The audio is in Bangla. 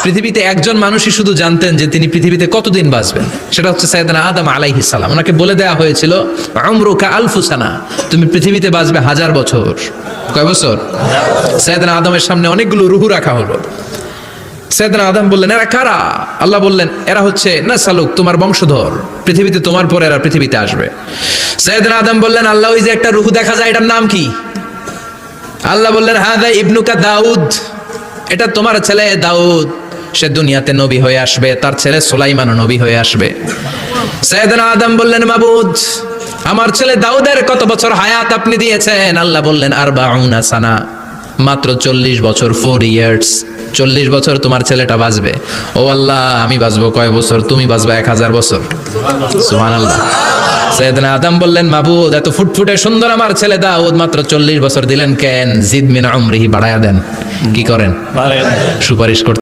পৃথিবীতে একজন মানুষই শুধু জানতেন যে তিনি পৃথিবীতে কতদিন বাঁচবেন, সেটা হচ্ছে সাইয়েদনা আদম আলাইহিস সালাম। ওনাকে বলে দেওয়া হয়েছিল উমরুকা আলফু সানা, তুমি পৃথিবীতে বাঁচবে 1000 বছর। কয় বছর? সাইয়েদনা আদমের সামনে অনেকগুলো রূহ রাখা হলো। সাইয়েদনা আদম বললেন, এরা কারা? আল্লাহ বললেন, এরা হচ্ছে নাসালুক, তোমার বংশধর, পৃথিবীতে তোমার পরে এরা পৃথিবীতে আসবে। সাইয়েদনা আদম বললেন, আল্লাহ ওই যে একটা রূহ দেখা যায়, এটার নাম কি? আল্লাহ বললেন, হাদা ইবনুকা দাউদ, এটা তোমার ছেলে দাউদ, সে দুনিয়াতে নবী হয়ে আসবে, তার ছেলে সুলাইমানও নবী হয়ে আসবে। সাইয়েদনা আদম বললেন, মাবুদ, আমার ছেলে দাউদের কত বছর হায়াত আপনি দিয়েছেন? আল্লাহ বললেন, 40 সানা, মাত্র 40 বছর, 4 ইয়ার্স, 40 বছর তোমার ছেলেটা বাঁচবে। ও আল্লাহ, আমি বাঁচবো কয় বছর? তুমি বাঁচবে 1000 বছর। সুবহানাল্লাহ। সাইয়েদনা আদম বললেন, মাবুদ, এত ফুটফুটে সুন্দর আমার ছেলে দাউদ, মাত্র 40 বছর দিলেন কেন? জিদ মিন উমরিহি, বাড়ায়া দেন। কি করেন? সুপারিশ করতে